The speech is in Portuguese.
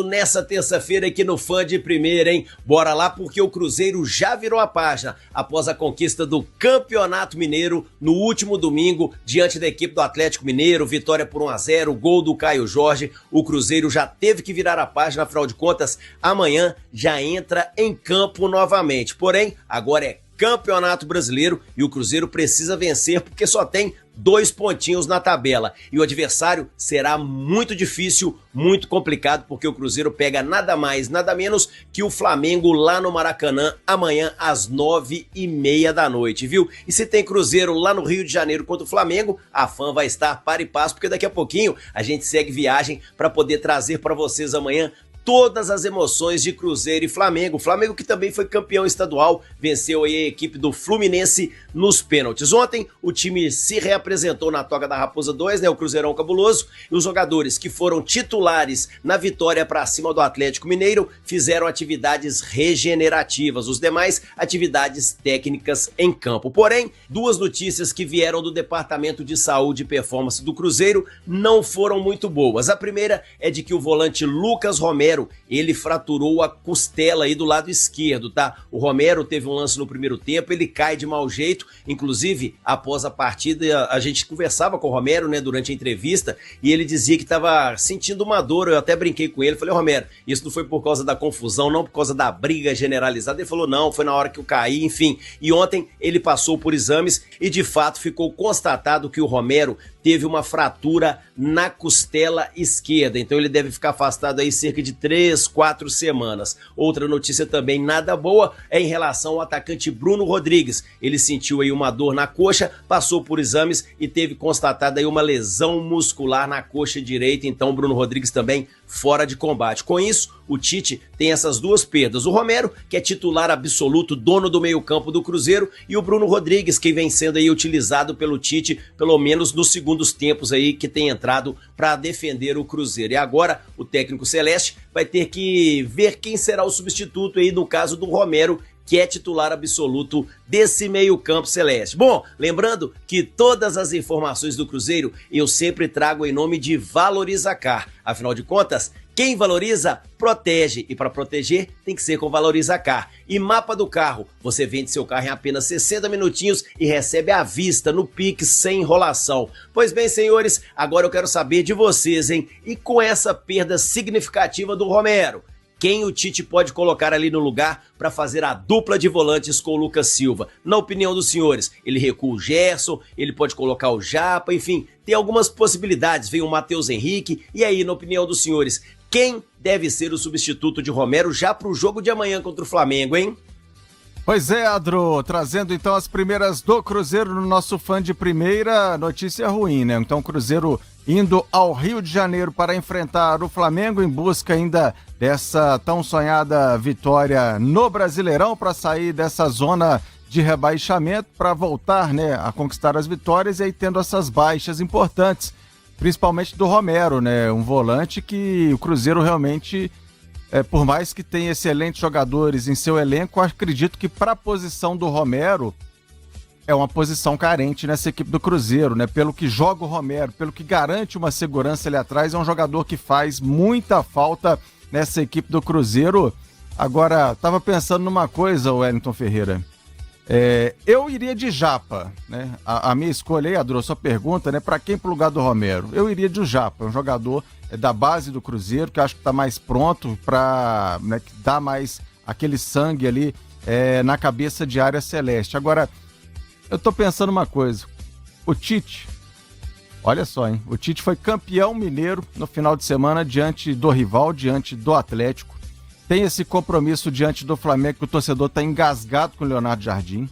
Nessa terça-feira aqui no Fã de Primeira, hein? Bora lá porque o Cruzeiro já virou a página após a conquista do Campeonato Mineiro no último domingo diante da equipe do Atlético Mineiro, vitória por 1-0, gol do Caio Jorge. O Cruzeiro já teve que virar a página, afinal de contas, amanhã já entra em campo novamente. Porém, agora é Campeonato Brasileiro e o Cruzeiro precisa vencer porque só tem 2 pontinhos na tabela. E o adversário será muito difícil, muito complicado, porque o Cruzeiro pega nada mais, nada menos que o Flamengo lá no Maracanã, amanhã às 9h30 da noite, viu? E se tem Cruzeiro lá no Rio de Janeiro contra o Flamengo, a Fã vai estar par e passo, porque daqui a pouquinho a gente segue viagem para poder trazer para vocês amanhã todas as emoções de Cruzeiro e Flamengo. Flamengo que também foi campeão estadual, venceu aí a equipe do Fluminense nos pênaltis. Ontem o time se reapresentou na Toca da Raposa 2, né, o Cruzeirão Cabuloso, e os jogadores que foram titulares na vitória para cima do Atlético Mineiro fizeram atividades regenerativas, os demais atividades técnicas em campo. Porém, 2 notícias que vieram do Departamento de Saúde e Performance do Cruzeiro não foram muito boas. A primeira é de que o volante Lucas Romero, ele fraturou a costela aí do lado esquerdo, tá? O Romero teve um lance no primeiro tempo, ele cai de mau jeito, inclusive após a partida a gente conversava com o Romero, né, durante a entrevista, e ele dizia que estava sentindo uma dor. Eu até brinquei com ele, falei: Romero, isso não foi por causa da confusão, não por causa da briga generalizada? Ele falou: não, foi na hora que eu caí, enfim. E ontem ele passou por exames e de fato ficou constatado que o Romero teve uma fratura na costela esquerda, então ele deve ficar afastado aí cerca de 3-4 semanas. Outra notícia também nada boa é em relação ao atacante Bruno Rodrigues. Ele sentiu aí uma dor na coxa, passou por exames e teve constatada aí uma lesão muscular na coxa direita, então Bruno Rodrigues também fora de combate. Com isso, o Tite tem essas 2 perdas: o Romero, que é titular absoluto, dono do meio-campo do Cruzeiro, e o Bruno Rodrigues, que vem sendo aí utilizado pelo Tite, pelo menos nos segundos tempos aí que tem entrado para defender o Cruzeiro. E agora o técnico celeste vai ter que ver quem será o substituto aí no caso do Romero, que é titular absoluto desse meio-campo celeste. Bom, lembrando que todas as informações do Cruzeiro eu sempre trago em nome de Valorizacar. Afinal de contas, quem valoriza, protege. E para proteger, tem que ser com Valorizacar. E mapa do carro. Você vende seu carro em apenas 60 minutinhos e recebe à vista, no Pix, sem enrolação. Pois bem, senhores, agora eu quero saber de vocês, hein? E com essa perda significativa do Romero, quem o Tite pode colocar ali no lugar para fazer a dupla de volantes com o Lucas Silva? Na opinião dos senhores, ele recua o Gerson, ele pode colocar o Japa, enfim, tem algumas possibilidades. Vem o Matheus Henrique. E aí, na opinião dos senhores, quem deve ser o substituto de Romero já para o jogo de amanhã contra o Flamengo, hein? Pois é, Adro, trazendo então as primeiras do Cruzeiro no nosso Fã de Primeira. Notícia ruim, né? Então o Cruzeiro indo ao Rio de Janeiro para enfrentar o Flamengo em busca ainda dessa tão sonhada vitória no Brasileirão, para sair dessa zona de rebaixamento, para voltar, né, a conquistar as vitórias, e aí tendo essas baixas importantes, principalmente do Romero, né? Um volante que o Cruzeiro realmente, por mais que tenha excelentes jogadores em seu elenco, acredito que para a posição do Romero é uma posição carente nessa equipe do Cruzeiro, né? Pelo que joga o Romero, pelo que garante uma segurança ali atrás, é um jogador que faz muita falta nessa equipe do Cruzeiro. Agora, tava pensando numa coisa, Wellington Ferreira. Eu iria de Japa, né? A minha escolha aí, Adro, sua pergunta, né? Para quem pro lugar do Romero? Eu iria de Japa, um jogador da base do Cruzeiro, que eu acho que tá mais pronto para, né, que dá mais aquele sangue ali na cabeça de área celeste. Agora, eu tô pensando uma coisa. O Tite, olha só, hein? O Tite foi campeão mineiro no final de semana diante do rival, diante do Atlético. Tem esse compromisso diante do Flamengo, que o torcedor tá engasgado com o Leonardo Jardim.